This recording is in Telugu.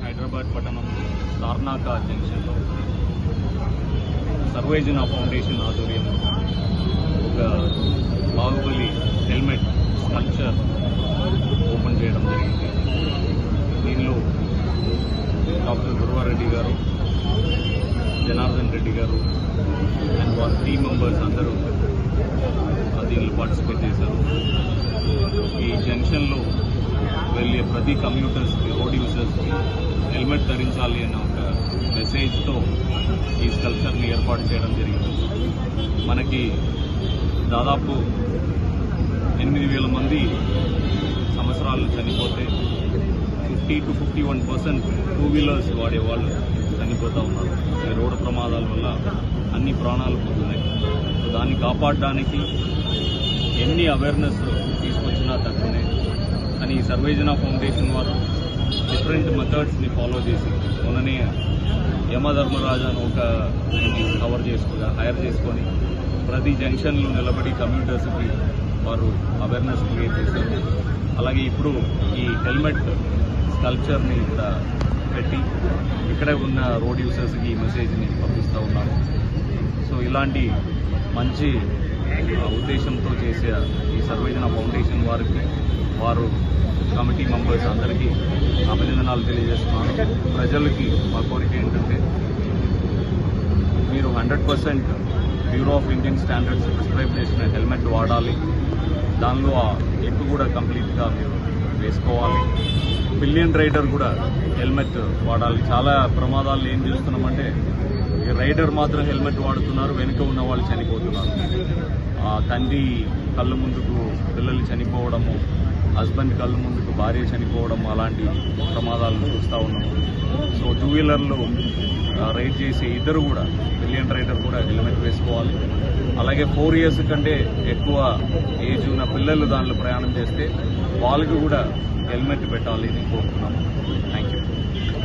హైదరాబాద్ పట్టణం తార్నాక జంక్షన్లో సర్వేజన ఫౌండేషన్ ఆధ్వర్యంలో ఒక బాహుబలి హెల్మెట్ స్కల్ప్చర్ ఓపెన్ చేయడం జరిగింది. దీనిలో డాక్టర్ గురువారెడ్డి గారు, జనార్దన్ రెడ్డి గారు అండ్ వారి టీమ్ మెంబర్స్ అందరూ దీనిలో పార్టిసిపేట్ చేశారు. ఈ జంక్షన్లో వెళ్ళే ప్రతి కమ్యూటర్స్కి, రోడ్ యూజర్స్కి హెల్మెట్ ధరించాలి అన్న ఒక మెసేజ్తో ఈ స్కల్ప్చర్ని ఏర్పాటు చేయడం జరిగింది. మనకి దాదాపు 8,000 మంది సంవత్సరాలు చనిపోతే 50 to 51% 2 వీలర్స్ వాడేవాళ్ళు చనిపోతూ ఉన్నారు. ఈ రోడ్డు ప్రమాదాల వల్ల అన్ని ప్రాణాలు పోతున్నాయి. సో దాన్ని కాపాడడానికి ఎన్ని అవేర్నెస్ తీసుకొచ్చినా తక్కువనే. కానీ ఈ సర్వేజన ఫౌండేషన్ వారు డిఫరెంట్ మెథడ్స్ని ఫాలో చేసి మొన్ననే యమధర్మరాజాను ఒక హైర్ చేసుకొని ప్రతి జంక్షన్లో నిలబడి కమ్యూటర్స్కి వారు అవేర్నెస్ క్రియేట్ చేశారు. అలాగే ఇప్పుడు ఈ హెల్మెట్ స్కల్ప్చర్ని ఇక్కడ పెట్టి ఇక్కడే ఉన్న రోడ్ యూజర్స్కి ఈ మెసేజ్ని పంపిస్తూ ఉన్నారు. సో ఇలాంటి మంచి ఉద్దేశంతో చేసే ఈ సర్వేజన ఫౌండేషన్ వారు కమిటీ మెంబర్స్ అందరికీ అభినందనలు తెలియజేస్తున్నాను. ప్రజలకి మా కోరిక ఏంటంటే మీరు 100% bureau of Indian standards prescribe చేసిన హెల్మెట్ వాడాలి. దానిలో ఆ ఎగ్గు కూడా కంప్లీట్గా మీరు వేసుకోవాలి. పిలియన్ రైడర్ కూడా హెల్మెట్ వాడాలి. చాలా ప్రమాదాలు ఏం చూస్తున్నామంటే ఈ రైడర్ మాత్రం హెల్మెట్ వాడుతున్నారు, వెనుక ఉన్న వాళ్ళు చనిపోతున్నారు. తండ్రి కళ్ళ ముందుకు పిల్లలు చనిపోవడము, హస్బెండ్ కళ్ళ ముందుకు భార్య చనిపోవడం, అలాంటి ప్రమాదాలను చూస్తూ ఉన్నాము. సో 2 వీలర్లో రైడ్ చేసే ఇద్దరు కూడా, పిలియన్ రైడర్ కూడా హెల్మెట్ వేసుకోవాలి. అలాగే 4 years కంటే ఎక్కువ ఏజ్ ఉన్న పిల్లలు దానిలో ప్రయాణం చేస్తే వాళ్ళకి కూడా హెల్మెట్ పెట్టాలి అని కోరుతున్నాము.